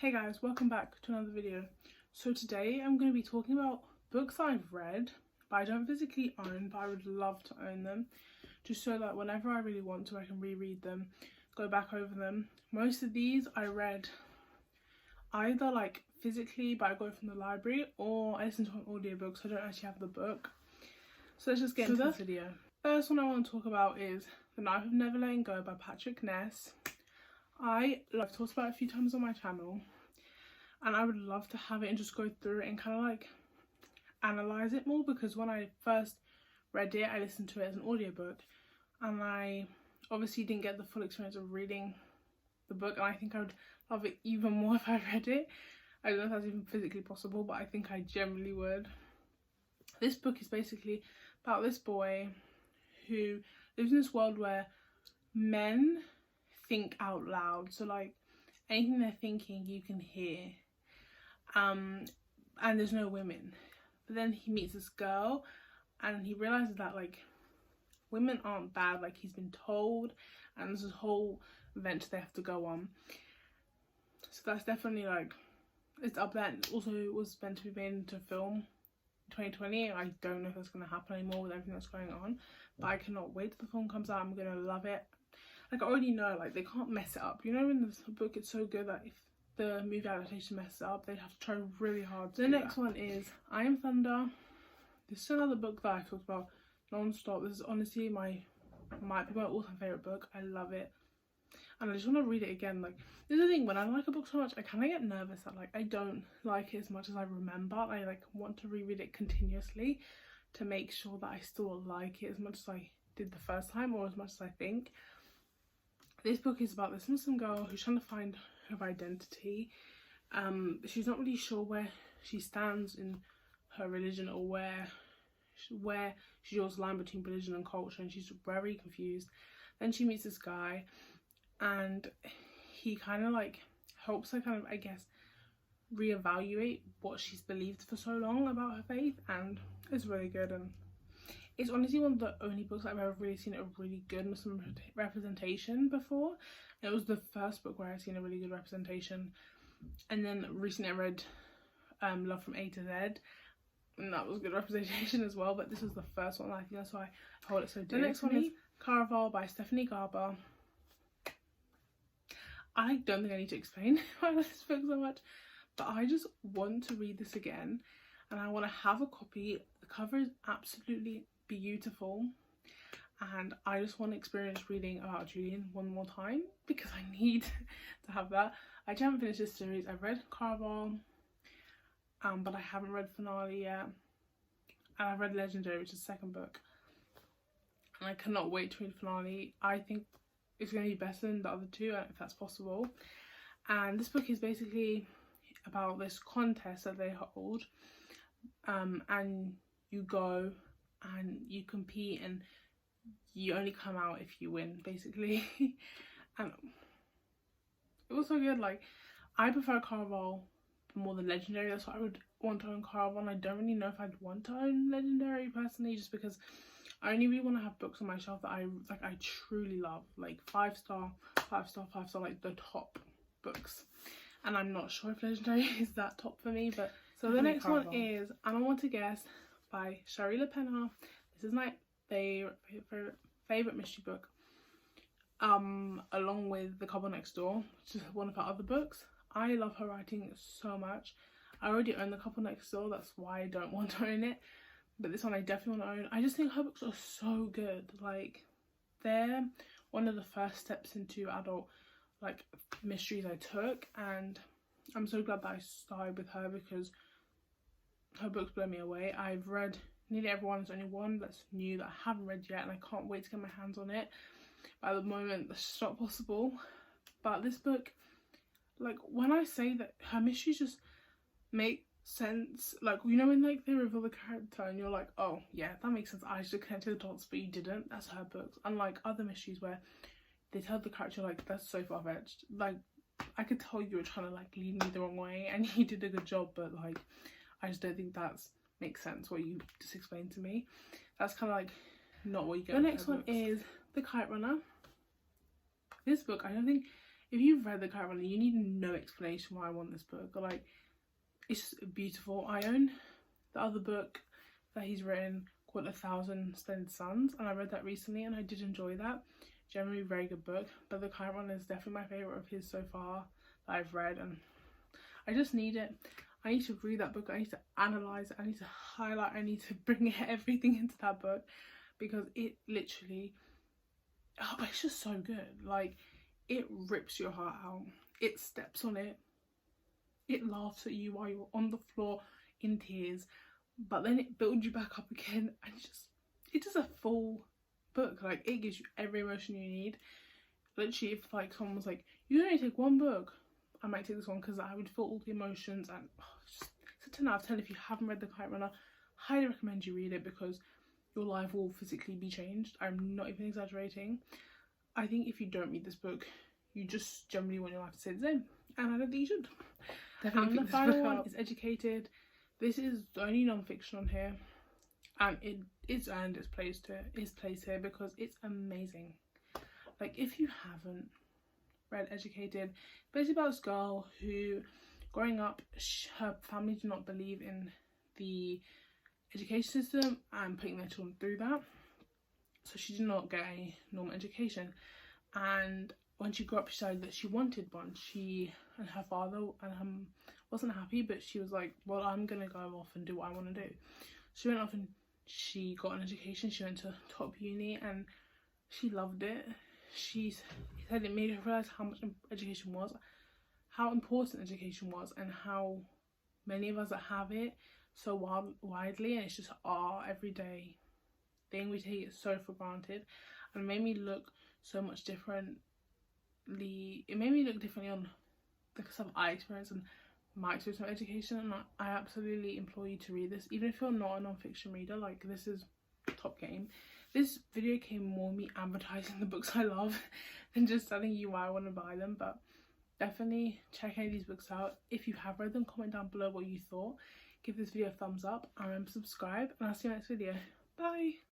Hey guys, welcome back to another video. So today I'm going to be talking about books that I've read but I don't physically own, but I would love to own them, just so that whenever I really want to I can reread them, go back over them. Most of these I read either like physically, but I got it from the library, or I listen to an audiobook, so I don't actually have the book. So let's just get into this video. First one I want to talk about is The Knife of Never Letting Go by Patrick Ness. I've talked about it a few times on my channel, and I would love to have it and just go through it and kind of like analyze it more, because when I first read it I listened to it as an audiobook and I obviously didn't get the full experience of reading the book, and I think I would love it even more if I read it. I don't know if that's even physically possible, but I think I generally would. This book is basically about this boy who lives in this world where men think out loud, so like anything they're thinking you can hear, and there's no women. But then he meets this girl and he realizes that like women aren't bad, like he's been told, and there's this whole adventure they have to go on. So that's definitely like, it's up there. And also it was meant to be made into film in 2020. I don't know if that's going to happen anymore with everything that's going on, but I cannot wait till the film comes out. I'm gonna love it. Like I already know like they can't mess it up, you know, in the book it's so good that if the movie adaptation messes it up they'd have to try really hard to do that. The next one is I Am Thunder. This is another book that I've talked about non-stop. This is honestly might be my all-time favourite book. I love it and I just want to read it again. Like this is the thing, when I like a book so much I kind of get nervous that like I don't like it as much as I remember. I like want to reread it continuously to make sure that I still like it as much as I did the first time, or as much as I think. This book is about this Muslim girl who's trying to find her identity. She's not really sure where she stands in her religion, or where she draws the line between religion and culture, and she's very confused. Then she meets this guy and he kind of like helps her kind of, I guess, reevaluate what she's believed for so long about her faith, and it's really good. And it's honestly one of the only books I've ever really seen a really good Muslim representation before. It was the first book where I've seen a really good representation. And then recently I read Love from A to Z, and that was good representation as well. But this was the first one, and I think that's why I hold it so dear. The next one is Caraval by Stephanie Garber. I don't think I need to explain why I love this book so much, but I just want to read this again, and I want to have a copy. The cover is absolutely beautiful, and I just want to experience reading about Julian one more time because I need to have that. I just haven't finished this series. I've read Caraval, but I haven't read Finale yet, and I've read Legendary, which is the second book, and I cannot wait to read Finale. I think it's going to be better than the other two, if that's possible. And this book is basically about this contest that they hold, and you go and you compete and you only come out if you win, basically. And it was so good. Like I prefer Caraval more than Legendary. That's why I would want to own Caraval, and I don't really know if I'd want to own Legendary personally, just because I only really want to have books on my shelf that I truly love, like 5-star, like the top books. And I'm not sure if Legendary is that top for me, but so the next one is And I Want to Guess by Sharila Penha. This is my favorite mystery book, along with The Couple Next Door, which is one of her other books. I love her writing so much. I already own The Couple Next Door, that's why I don't want to own it, but this one I definitely want to own. I just think her books are so good. Like they're one of the first steps into adult like mysteries I took, and I'm so glad that I started with her because her books blow me away. I've read nearly everyone. There's only one that's new that I haven't read yet, and I can't wait to get my hands on it. But at the moment that's just not possible. But this book, like when I say that her mysteries just make sense, like you know when like they reveal the character and you're like, oh yeah, that makes sense, I just connected the dots, but you didn't. That's her books. Unlike other mysteries where they tell the character like that's so far-fetched, like I could tell you were trying to like lead me the wrong way and you did a good job, but like I just don't think that's makes sense what you just explained to me. That's kind of like not what you get. The next one is The Kite Runner. This book, I don't think if you've read the Kite Runner, you need no explanation why I want this book. Like, it's just beautiful. I own the other book that he's written called 1,000 Splendid Suns, and I read that recently and I did enjoy that. Generally very good book, but the Kite Runner is definitely my favourite of his so far that I've read, and I just need it. I need to read that book, I need to analyse it, I need to highlight, I need to bring everything into that book, because it literally, oh, it's just so good. Like, it rips your heart out, it steps on it, it laughs at you while you're on the floor in tears, but then it builds you back up again, and it's just a full book. Like, it gives you every emotion you need. Literally, if like someone was like, you only take one book, I might take this one, because I would feel all the emotions, and it's a 10 out of 10. If you haven't read the Kite Runner, highly recommend you read it, because your life will physically be changed. I'm not even exaggerating. I think if you don't read this book, you just generally want your life to stay the same, and I don't think you should. Definitely. And the final one is Educated. This is the only non-fiction on here, and it's earned its place here because it's amazing. Like, if you haven't read Educated, basically about this girl who, growing up, her family did not believe in the education system and putting their children through that, so she did not get a normal education. And when she grew up, she decided that she wanted one. She and her father and wasn't happy, but she was like, well, I'm gonna go off and do what I want to do. She went off and she got an education. She went to top uni and she loved it. She said it made her realise how much education was, how important education was, and how many of us that have it so widely, and it's just our everyday thing. We take it so for granted, and it made me look so much differently. It made me look differently on the stuff I experienced and my experience with education, and I absolutely implore you to read this, even if you're not a non-fiction reader. Like, this is top game. This video came more me advertising the books I love than just telling you why I want to buy them, but definitely check any of these books out. If you have read them, comment down below what you thought. Give this video a thumbs up and remember to subscribe, and I'll see you next video. Bye!